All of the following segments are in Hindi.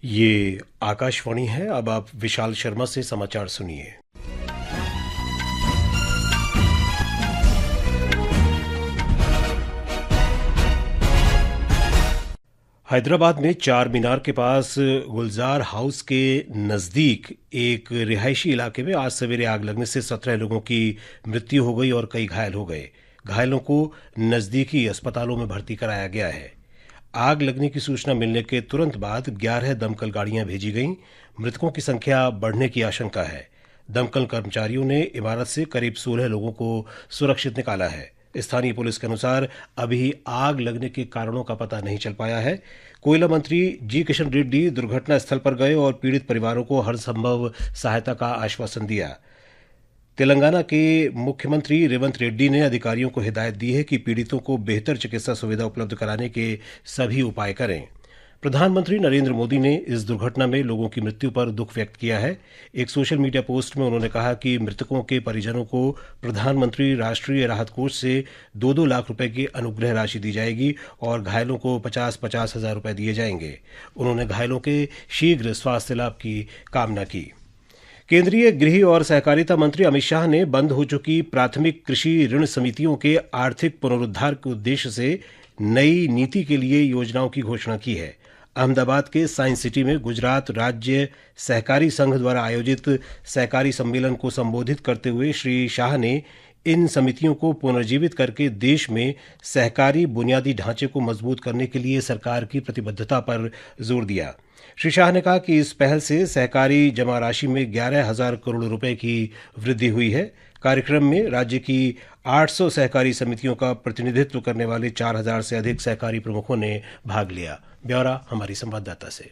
ये आकाशवाणी है। अब आप विशाल शर्मा से समाचार सुनिए। हैदराबाद में चार मीनार के पास गुलजार हाउस के नज़दीक एक रिहायशी इलाके में आज सवेरे आग लगने से 17 लोगों की मृत्यु हो गई और कई घायल हो गए। घायलों को नज़दीकी अस्पतालों में भर्ती कराया गया है। आग लगने की सूचना मिलने के तुरंत बाद 11 दमकल गाड़ियां भेजी गईं। मृतकों की संख्या बढ़ने की आशंका है। दमकल कर्मचारियों ने इमारत से करीब 16 लोगों को सुरक्षित निकाला है। स्थानीय पुलिस के अनुसार अभी आग लगने के कारणों का पता नहीं चल पाया है। कोयला मंत्री जी किशन रेड्डी दुर्घटना स्थल पर गए और पीड़ित परिवारों को हर संभव सहायता का आश्वासन दिया। तेलंगाना के मुख्यमंत्री रेवंत रेड्डी ने अधिकारियों को हिदायत दी है कि पीड़ितों को बेहतर चिकित्सा सुविधा उपलब्ध कराने के सभी उपाय करें। प्रधानमंत्री नरेंद्र मोदी ने इस दुर्घटना में लोगों की मृत्यु पर दुख व्यक्त किया है। एक सोशल मीडिया पोस्ट में उन्होंने कहा कि मृतकों के परिजनों को प्रधानमंत्री राष्ट्रीय राहत कोष से 2-2 लाख रुपए की अनुग्रह राशि दी जाएगी और घायलों को 50-50 हजार रुपए दिए जाएंगे। उन्होंने घायलों के शीघ्र स्वास्थ्य लाभ की कामना की। केंद्रीय गृह और सहकारिता मंत्री अमित शाह ने बंद हो चुकी प्राथमिक कृषि ऋण समितियों के आर्थिक पुनरुद्धार के उद्देश्य से नई नीति के लिए योजनाओं की घोषणा की है। अहमदाबाद के साइंस सिटी में गुजरात राज्य सहकारी संघ द्वारा आयोजित सहकारी सम्मेलन को संबोधित करते हुए श्री शाह ने इन समितियों को पुनर्जीवित करके देश में सहकारी बुनियादी ढांचे को मजबूत करने के लिए सरकार की प्रतिबद्धता पर जोर दिया। श्री शाह ने कहा कि इस पहल से सहकारी जमा राशि में 11,000 करोड़ रुपए की वृद्धि हुई है। कार्यक्रम में राज्य की 800 सहकारी समितियों का प्रतिनिधित्व करने वाले 4,000 से अधिक सहकारी प्रमुखों ने भाग लिया। ब्यौरा हमारी संवाददाता से।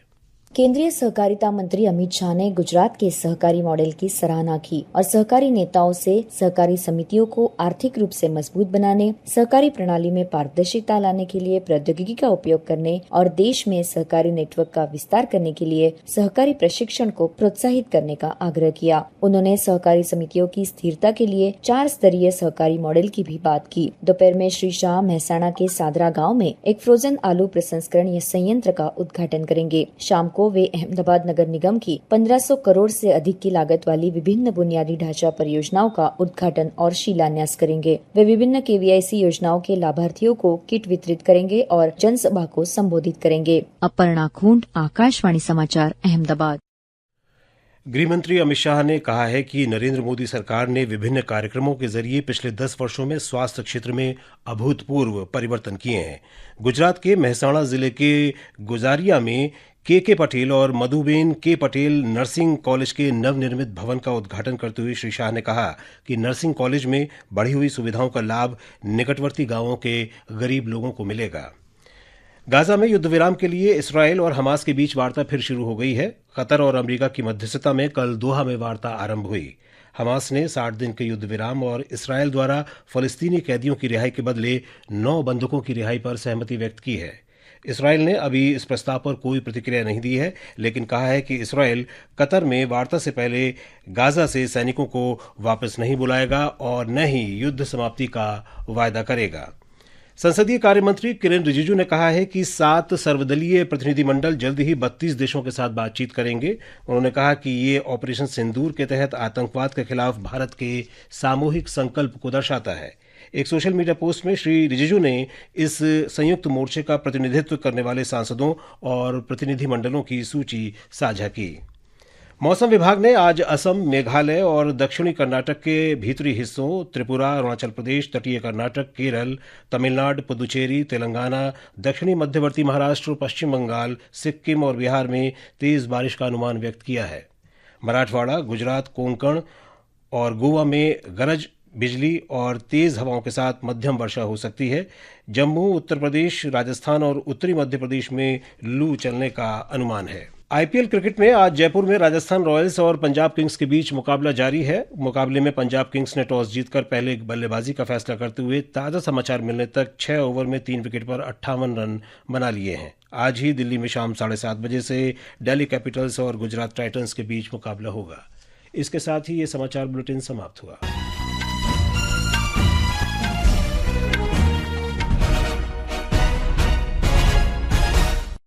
केंद्रीय सहकारिता मंत्री अमित शाह ने गुजरात के सहकारी मॉडल की सराहना की और सहकारी नेताओं से सहकारी समितियों को आर्थिक रूप से मजबूत बनाने, सहकारी प्रणाली में पारदर्शिता लाने के लिए प्रौद्योगिकी का उपयोग करने और देश में सहकारी नेटवर्क का विस्तार करने के लिए सहकारी प्रशिक्षण को प्रोत्साहित करने का आग्रह किया। उन्होंने सहकारी समितियों की स्थिरता के लिए 4 स्तरीय सहकारी मॉडल की भी बात की। दोपहर में श्री शाह मेहसाणा के सादरा गाँव में एक फ्रोजन आलू प्रसंस्करण संयंत्र का उद्घाटन करेंगे। शाम को वे अहमदाबाद नगर निगम की 1500 करोड़ से अधिक की लागत वाली विभिन्न बुनियादी ढांचा परियोजनाओं का उद्घाटन और शिलान्यास करेंगे। वे विभिन्न केवीआईसी योजनाओं के लाभार्थियों को किट वितरित करेंगे और जनसभा को संबोधित करेंगे। अपर्णा खूंट, आकाशवाणी समाचार, अहमदाबाद। गृहमंत्री अमित शाह ने कहा है कि नरेंद्र मोदी सरकार ने विभिन्न कार्यक्रमों के जरिए पिछले 10 वर्षों में स्वास्थ्य क्षेत्र में अभूतपूर्व परिवर्तन किए हैं। गुजरात के मेहसाणा जिले के गुजारिया में के पटेल और मधुबेन के पटेल नर्सिंग कॉलेज के नवनिर्मित भवन का उद्घाटन करते हुए श्री शाह ने कहा कि नर्सिंग कॉलेज में बढ़ी हुई सुविधाओं का लाभ निकटवर्ती गांवों के गरीब लोगों को मिलेगा। गाजा में युद्ध विराम के लिए इसराइल और हमास के बीच वार्ता फिर शुरू हो गई है। कतर और अमेरिका की मध्यस्थता में कल दोहा में वार्ता आरंभ हुई। हमास ने 60 दिन के युद्ध विराम और इसराइल द्वारा फलस्तीनी कैदियों की रिहाई के बदले 9 बंधकों की रिहाई पर सहमति व्यक्त की है। इसराइल ने अभी इस प्रस्ताव पर कोई प्रतिक्रिया नहीं दी है, लेकिन कहा है कि इसराइल कतर में वार्ता से पहले गाजा से सैनिकों को वापस नहीं बुलाएगा और न ही युद्ध समाप्ति का वायदा करेगा। संसदीय कार्य मंत्री किरेन रिजिजू ने कहा है कि 7 सर्वदलीय प्रतिनिधिमंडल जल्द ही 32 देशों के साथ बातचीत करेंगे। उन्होंने कहा कि ये ऑपरेशन सिंदूर के तहत आतंकवाद के खिलाफ भारत के सामूहिक संकल्प को दर्शाता है। एक सोशल मीडिया पोस्ट में श्री रिजिजू ने इस संयुक्त मोर्चे का प्रतिनिधित्व करने वाले सांसदों और प्रतिनिधिमंडलों की सूची साझा की। मौसम विभाग ने आज असम, मेघालय और दक्षिणी कर्नाटक के भीतरी हिस्सों, त्रिपुरा, अरुणाचल प्रदेश, तटीय कर्नाटक, केरल, तमिलनाडु, पुदुचेरी, तेलंगाना, दक्षिणी मध्यवर्ती महाराष्ट्र, पश्चिम बंगाल, सिक्किम और बिहार में तेज बारिश का अनुमान व्यक्त किया है। मराठवाड़ा, गुजरात, कोंकण और गोवा में गरज बिजली और तेज हवाओं के साथ मध्यम वर्षा हो सकती है। जम्मू, उत्तर प्रदेश, राजस्थान और उत्तरी मध्य प्रदेश में लू चलने का अनुमान है। आईपीएल क्रिकेट में आज जयपुर में राजस्थान रॉयल्स और पंजाब किंग्स के बीच मुकाबला जारी है। मुकाबले में पंजाब किंग्स ने टॉस जीतकर पहले बल्लेबाजी का फैसला करते हुए ताज़ा समाचार मिलने तक 6 ओवर में 3 विकेट पर 58 रन बना लिए हैं। आज ही दिल्ली में शाम 7:30 बजे से दिल्ली कैपिटल्स और गुजरात टाइटंस के बीच मुकाबला होगा। इसके साथ ही ये समाचार बुलेटिन समाप्त हुआ।